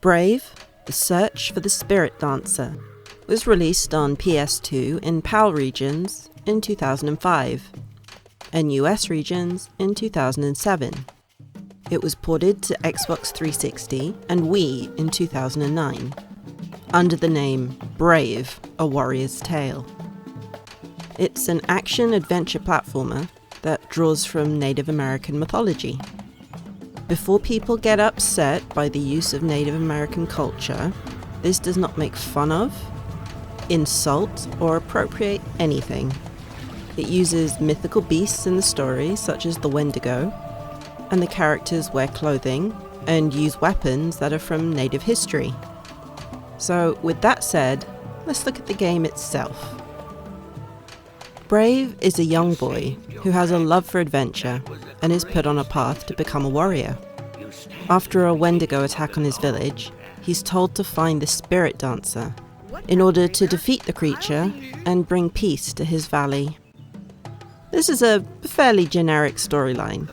Brave, The Search for the Spirit Dancer was released on PS2 in PAL regions in 2005 and US regions in 2007. It was ported to Xbox 360 and Wii in 2009 under the name Brave, A Warrior's Tale. It's an action-adventure platformer that draws from Native American mythology. Before people get upset by the use of Native American culture, this does not make fun of, insult, or appropriate anything. It uses mythical beasts in the story, such as the Wendigo, and the characters wear clothing and use weapons that are from Native history. So, with that said, let's look at the game itself. Brave is a young boy who has a love for adventure and is put on a path to become a warrior. After a Wendigo attack on his village, he's told to find the spirit dancer in order to defeat the creature and bring peace to his valley. This is a fairly generic storyline,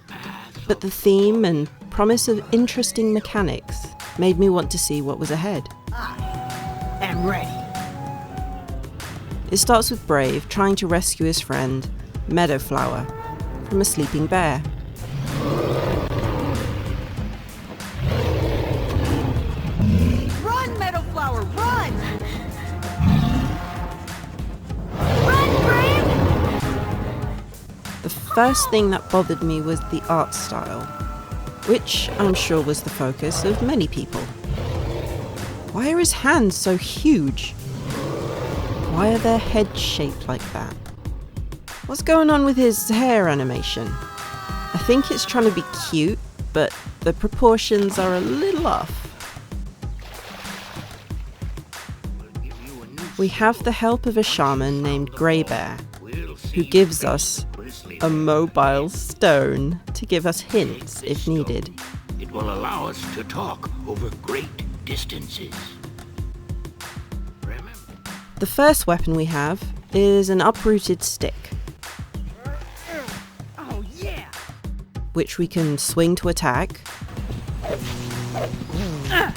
but the theme and promise of interesting mechanics made me want to see what was ahead. I am ready. It starts with Brave trying to rescue his friend, Meadowflower, from a sleeping bear. Run, Meadowflower, run! Run, Brave! The first thing that bothered me was the art style, which I'm sure was the focus of many people. Why are his hands so huge? Why are their heads shaped like that? What's going on with his hair animation? I think it's trying to be cute, but the proportions are a little off. We have the help of a shaman named Greybear, who gives us a mobile stone to give us hints if needed. It will allow us to talk over great distances. Remember? The first weapon we have is an uprooted stick, Oh, yeah! which we can swing to attack, Yeah!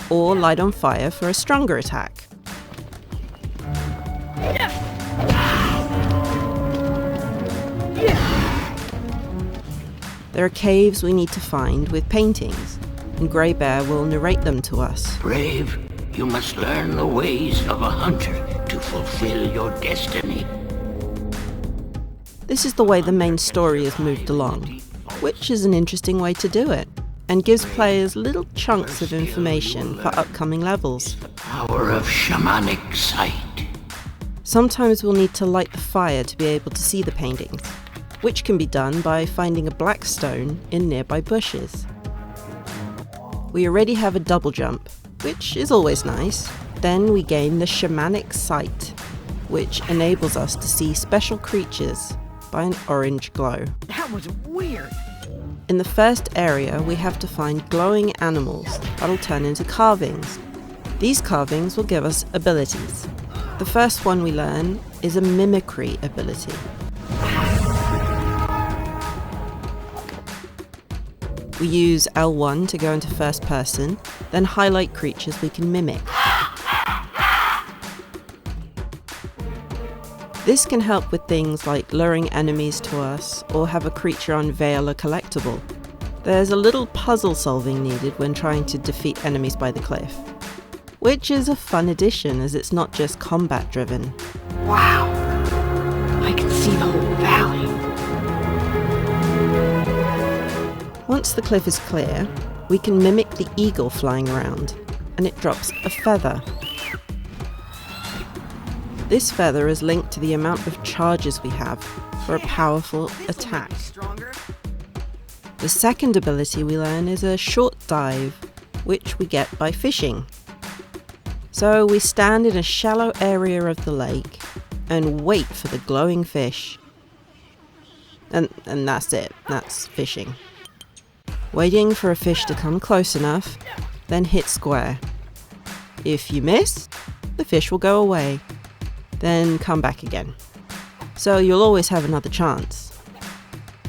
or light on fire for a stronger attack. There are caves we need to find with paintings, and Greybear will narrate them to us. Brave, you must learn the ways of a hunter to fulfill your destiny. This is the way the main story is moved along, which is an interesting way to do it, and gives players little chunks of information for upcoming levels. Power of shamanic sight. Sometimes we'll need to light the fire to be able to see the paintings, which can be done by finding a black stone in nearby bushes. We already have a double jump, which is always nice. Then we gain the Shamanic Sight, which enables us to see special creatures by an orange glow. That was weird. In the first area, we have to find glowing animals that'll turn into carvings. These carvings will give us abilities. The first one we learn is a mimicry ability. We use L1 to go into first person, then highlight creatures we can mimic. This can help with things like luring enemies to us or have a creature unveil a collectible. There's a little puzzle solving needed when trying to defeat enemies by the cliff, which is a fun addition as it's not just combat driven. Wow! I can see the whole valley. Once the cliff is clear, we can mimic the eagle flying around, and it drops a feather. This feather is linked to the amount of charges we have for a powerful attack. The second ability we learn is a short dive, which we get by fishing. So we stand in a shallow area of the lake and wait for the glowing fish. And that's it, that's fishing. Waiting for a fish to come close enough, then hit square. If you miss, the fish will go away, then come back again. So you'll always have another chance.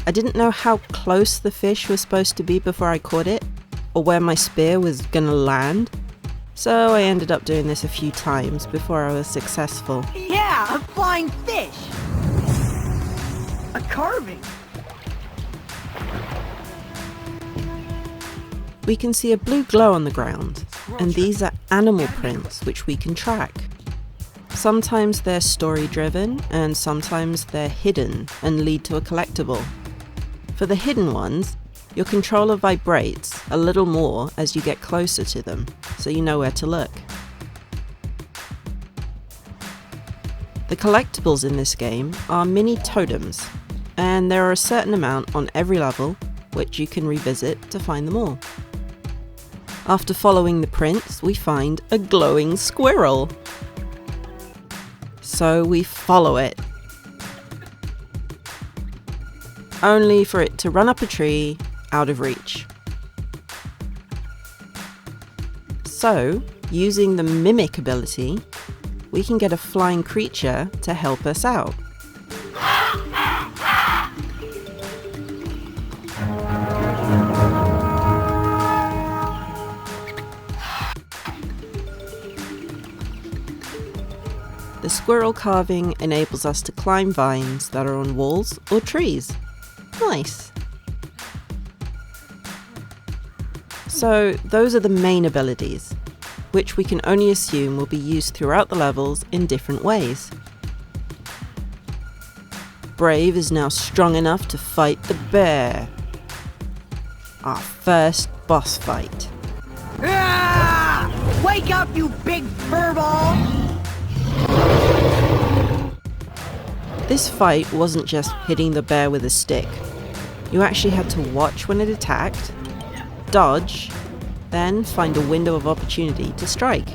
I didn't know how close the fish was supposed to be before I caught it, or where my spear was gonna land, so I ended up doing this a few times before I was successful. Yeah, a flying fish! A carving! We can see a blue glow on the ground, and these are animal prints which we can track. Sometimes they're story driven, and sometimes they're hidden and lead to a collectible. For the hidden ones, your controller vibrates a little more as you get closer to them, so you know where to look. The collectibles in this game are mini totems, and there are a certain amount on every level which you can revisit to find them all. After following the prints, we find a glowing squirrel. So we follow it, only for it to run up a tree out of reach. So, using the Mimic ability, we can get a flying creature to help us out. The squirrel carving enables us to climb vines that are on walls or trees. Nice. So those are the main abilities, which we can only assume will be used throughout the levels in different ways. Brave is now strong enough to fight the bear. Our first boss fight. Ah! Wake up, you big furball! This fight wasn't just hitting the bear with a stick. You actually had to watch when it attacked, dodge, then find a window of opportunity to strike.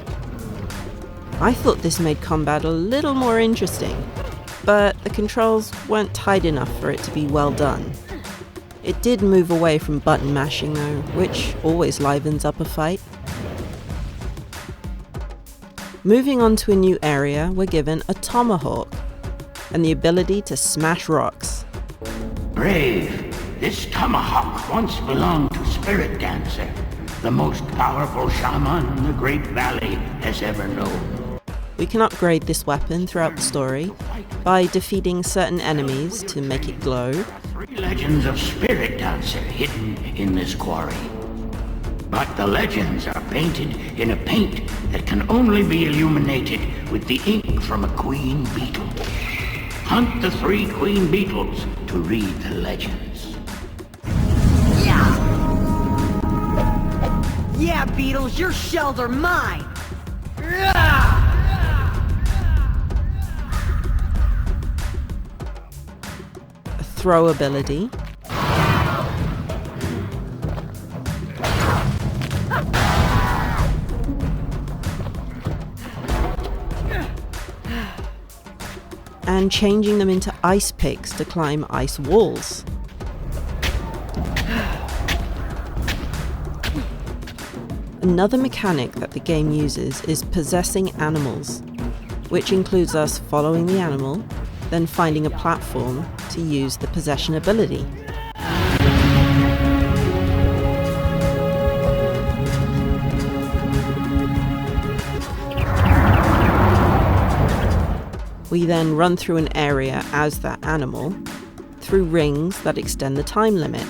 I thought this made combat a little more interesting, but the controls weren't tight enough for it to be well done. It did move away from button mashing though, which always livens up a fight. Moving on to a new area, we're given a tomahawk and the ability to smash rocks. Brave, this tomahawk once belonged to Spirit Dancer, the most powerful shaman the Great Valley has ever known. We can upgrade this weapon throughout the story by defeating certain enemies to make it glow. 3 legends of Spirit Dancer hidden in this quarry. But the legends are painted in a paint that can only be illuminated with the ink from a queen beetle. Hunt the 3 queen beetles to read the legends. Yeah, beetles, your shells are mine! A throw ability. And changing them into ice picks to climb ice walls. Another mechanic that the game uses is possessing animals, which includes us following the animal, then finding a platform to use the possession ability. We then run through an area as that animal, through rings that extend the time limit.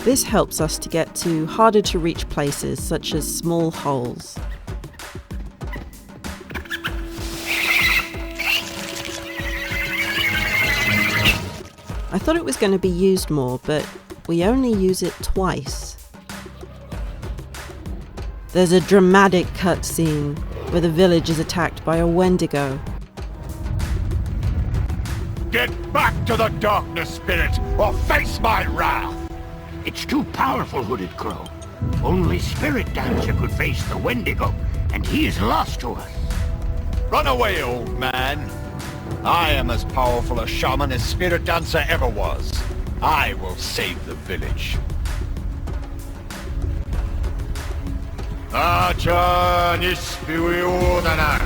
This helps us to get to harder to reach places such as small holes. I thought it was going to be used more, but we only use it twice. There's a dramatic cutscene where the village is attacked by a Wendigo. Get back to the darkness, spirit, or face my wrath! It's too powerful, Hooded Crow. Only Spirit Dancer could face the Wendigo, and he is lost to us. Run away, old man. I am as powerful a shaman as Spirit Dancer ever was. I will save the village. Acha Nispiudanan!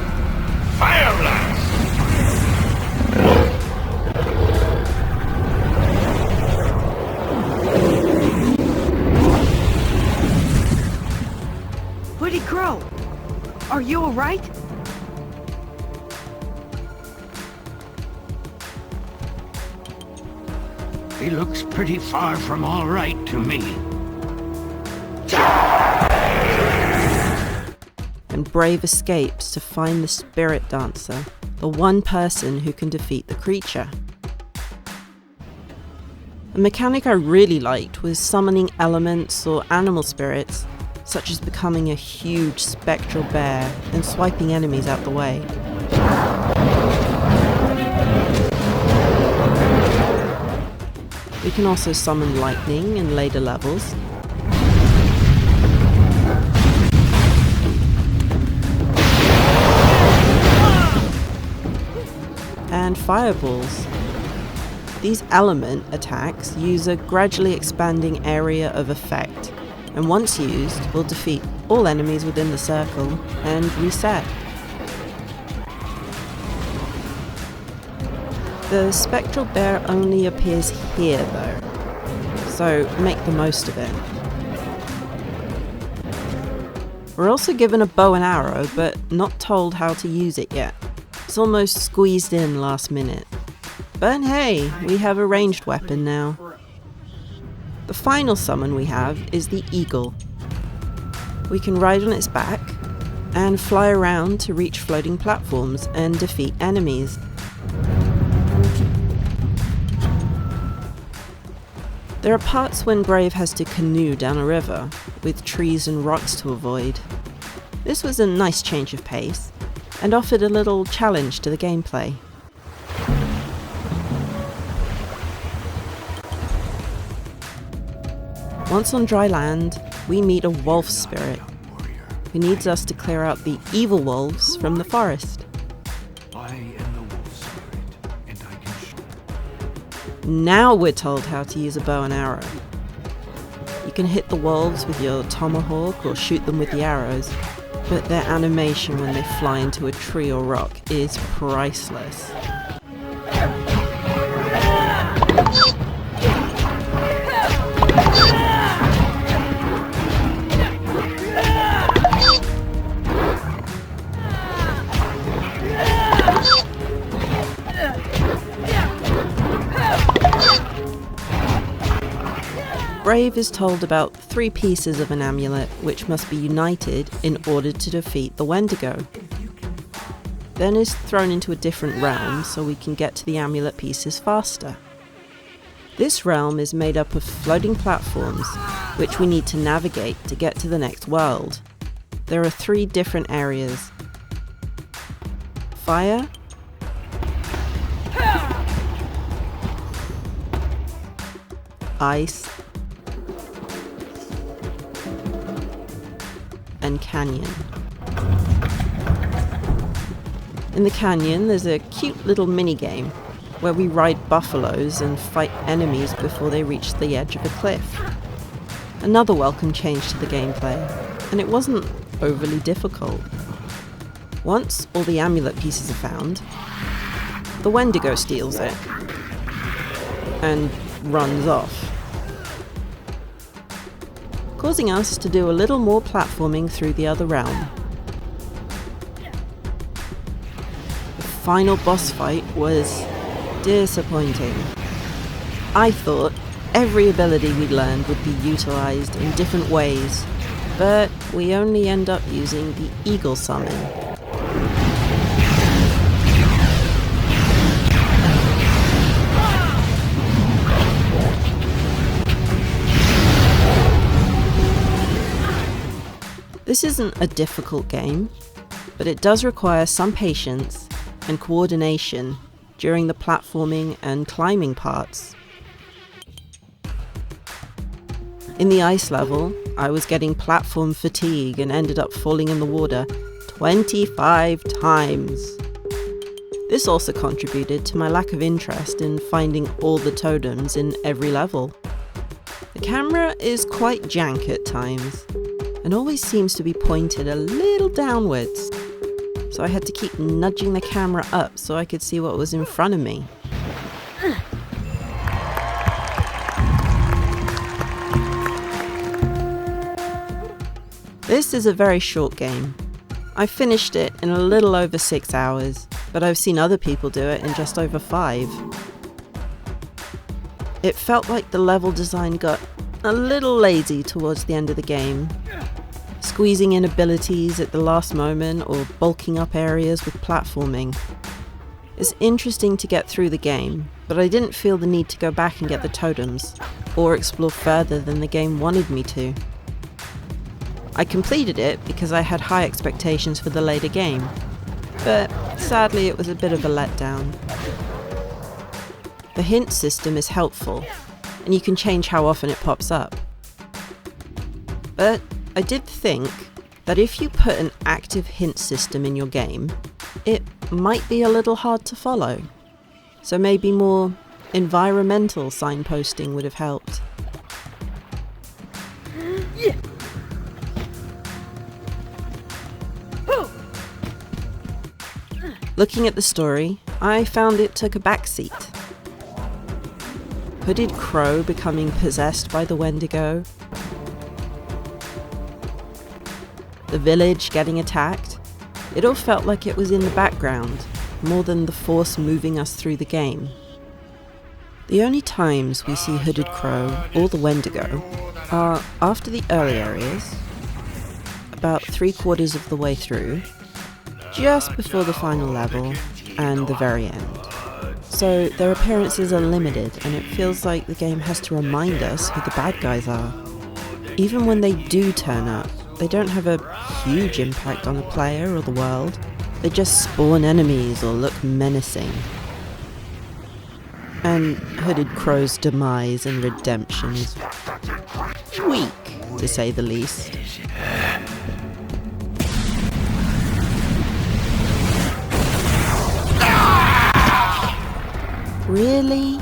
Fire blast! right? He looks pretty far from all right to me. And Brave escapes to find the spirit dancer, the one person who can defeat the creature. A mechanic I really liked was summoning elements or animal spirits, such as becoming a huge spectral bear and swiping enemies out the way. We can also summon lightning in later levels. And fireballs. These element attacks use a gradually expanding area of effect, and once used, will defeat all enemies within the circle and reset. The spectral bear only appears here though, so make the most of it. We're also given a bow and arrow, but not told how to use it yet. It's almost squeezed in last minute. But hey, we have a ranged weapon now. The final summon we have is the eagle. We can ride on its back and fly around to reach floating platforms and defeat enemies. There are parts when Brave has to canoe down a river, with trees and rocks to avoid. This was a nice change of pace, and offered a little challenge to the gameplay. Once on dry land, we meet a wolf spirit, who needs us to clear out the evil wolves from the forest. I am the wolf spirit, and I can Now we're told how to use a bow and arrow. You can hit the wolves with your tomahawk or shoot them with the arrows, but their animation when they fly into a tree or rock is priceless. Brave is told about 3 pieces of an amulet which must be united in order to defeat the Wendigo. Then is thrown into a different realm so we can get to the amulet pieces faster. This realm is made up of floating platforms which we need to navigate to get to the next world. There are 3 different areas: fire, ice, and canyon. In the canyon, there's a cute little mini-game where we ride buffaloes and fight enemies before they reach the edge of a cliff. Another welcome change to the gameplay, and it wasn't overly difficult. Once all the amulet pieces are found, the Wendigo steals it and runs off, causing us to do a little more platforming through the other realm. The final boss fight was disappointing. I thought every ability we learned would be utilised in different ways, but we only end up using the eagle summon. This isn't a difficult game, but it does require some patience and coordination during the platforming and climbing parts. In the ice level, I was getting platform fatigue and ended up falling in the water 25 times. This also contributed to my lack of interest in finding all the totems in every level. The camera is quite jank at times, and always seems to be pointed a little downwards, so I had to keep nudging the camera up so I could see what was in front of me. This is a very short game, I finished it in a little over 6 hours, but I've seen other people do it in just over 5. It felt like the level design got a little lazy towards the end of the game, squeezing in abilities at the last moment or bulking up areas with platforming. It's interesting to get through the game, but I didn't feel the need to go back and get the totems, or explore further than the game wanted me to. I completed it because I had high expectations for the later game, but sadly it was a bit of a letdown. The hint system is helpful, and you can change how often it pops up. But I did think that if you put an active hint system in your game, it might be a little hard to follow. So maybe more environmental signposting would have helped. Looking at the story, I found it took a backseat. Hooded Crow becoming possessed by the Wendigo, the village getting attacked, it all felt like it was in the background, more than the force moving us through the game. The only times we see Hooded Crow or the Wendigo are after the early areas, about 3/4 of the way through, just before the final level, and the very end. So their appearances are limited, and it feels like the game has to remind us who the bad guys are. Even when they do turn up, they don't have a huge impact on the player or the world. They just spawn enemies or look menacing. And Hooded Crow's demise and redemption is weak, to say the least. Really?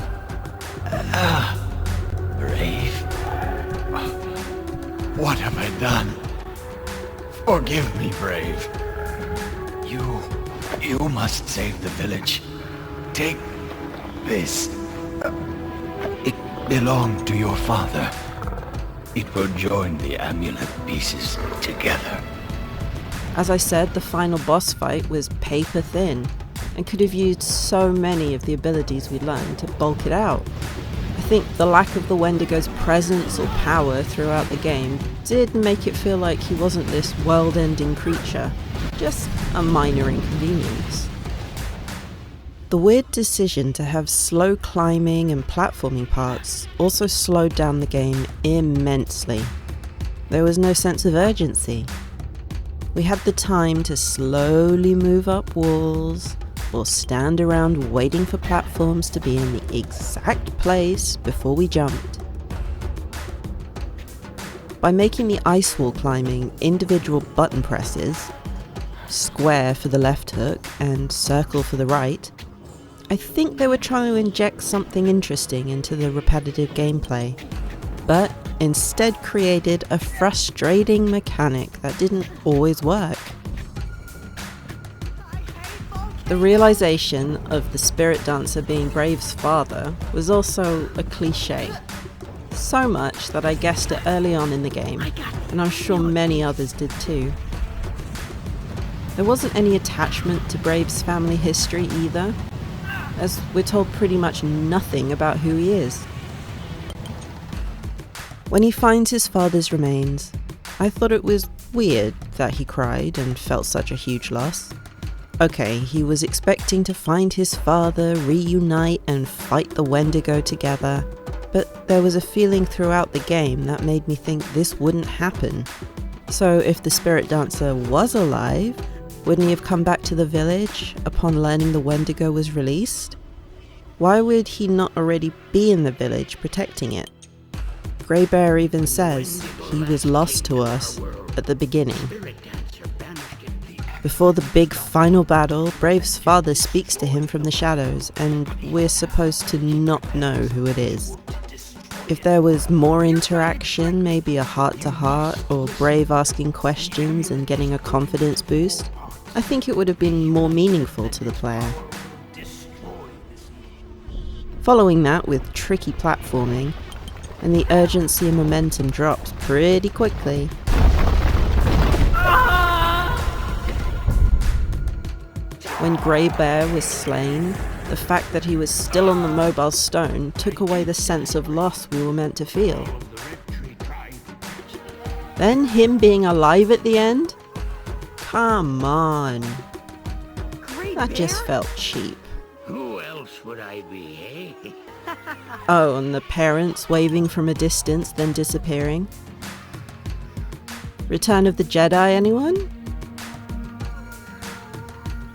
Brave. What have I done? Forgive me, Brave. You must save the village. Take this. It belonged to your father. It will join the amulet pieces together. As I said, the final boss fight was paper thin, and could have used so many of the abilities we learned to bulk it out. I think the lack of the Wendigo's presence or power throughout the game did make it feel like he wasn't this world-ending creature, just a minor inconvenience. The weird decision to have slow climbing and platforming parts also slowed down the game immensely. There was no sense of urgency. We had the time to slowly move up walls, or stand around waiting for platforms to be in the exact place before we jumped. By making the ice wall climbing individual button presses, square for the left hook and circle for the right, I think they were trying to inject something interesting into the repetitive gameplay, but instead created a frustrating mechanic that didn't always work. The realization of the spirit dancer being Brave's father was also a cliche. So much that I guessed it early on in the game, and I'm sure many others did too. There wasn't any attachment to Brave's family history either, as we're told pretty much nothing about who he is. When he finds his father's remains, I thought it was weird that he cried and felt such a huge loss. Okay, he was expecting to find his father, reunite and fight the Wendigo together, but there was a feeling throughout the game that made me think this wouldn't happen. So if the spirit dancer was alive, wouldn't he have come back to the village upon learning the Wendigo was released? Why would he not already be in the village protecting it? Greybear even says he was lost to us at the beginning. Before the big final battle, Brave's father speaks to him from the shadows, and we're supposed to not know who it is. If there was more interaction, maybe a heart-to-heart, or Brave asking questions and getting a confidence boost, I think it would have been more meaningful to the player. Following that with tricky platforming, and the urgency and momentum drops pretty quickly. When Grey Bear was slain, the fact that he was still on the mobile stone took away the sense of loss we were meant to feel. Then him being alive at the end? Come on. That just felt cheap. Who else would I be, eh? Oh, and the parents waving from a distance, then disappearing. Return of the Jedi, anyone?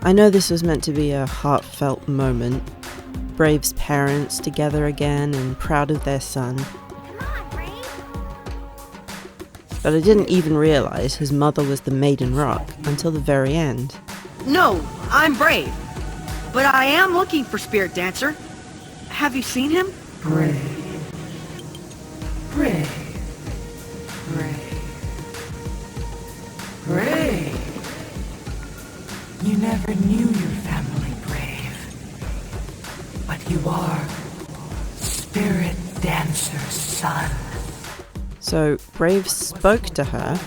I know this was meant to be a heartfelt moment. Brave's parents together again and proud of their son. But I didn't even realise his mother was the Maiden Rock until the very end. No, I'm Brave. But I am looking for Spirit Dancer. Have you seen him? Brave. Brave. Brave. Brave. You never knew your family, Brave. But you are Spirit Dancer's son. So Brave spoke to her.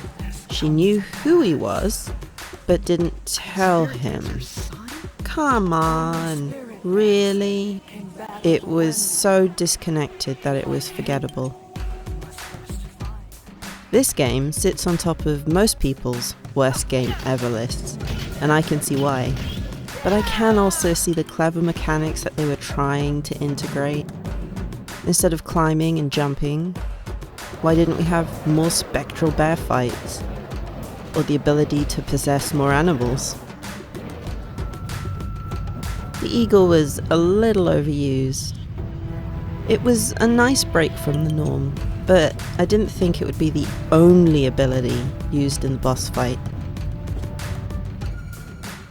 She knew who he was, but didn't tell him. Come on, really? It was so disconnected that it was forgettable. This game sits on top of most people's worst game ever lists, and I can see why. But I can also see the clever mechanics that they were trying to integrate. Instead of climbing and jumping, why didn't we have more spectral bear fights? Or the ability to possess more animals? The eagle was a little overused. It was a nice break from the norm, but I didn't think it would be the only ability used in the boss fight.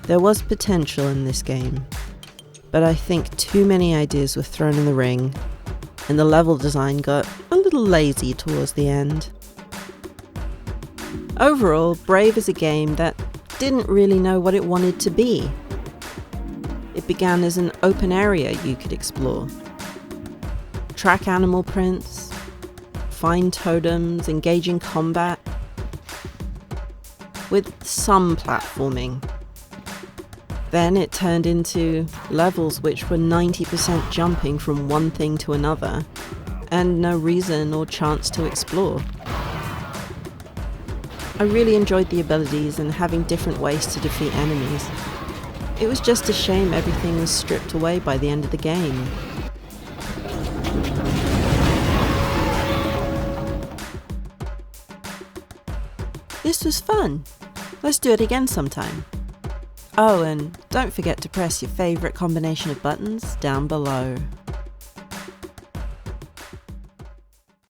There was potential in this game, but I think too many ideas were thrown in the ring, and the level design got a little lazy towards the end. Overall, Brave is a game that didn't really know what it wanted to be. It began as an open area you could explore. Track animal prints, find totems, engage in combat, with some platforming. Then it turned into levels which were 90% jumping from one thing to another, and no reason or chance to explore. I really enjoyed the abilities and having different ways to defeat enemies. It was just a shame everything was stripped away by the end of the game. This was fun. Let's do it again sometime. Oh, and don't forget to press your favourite combination of buttons down below.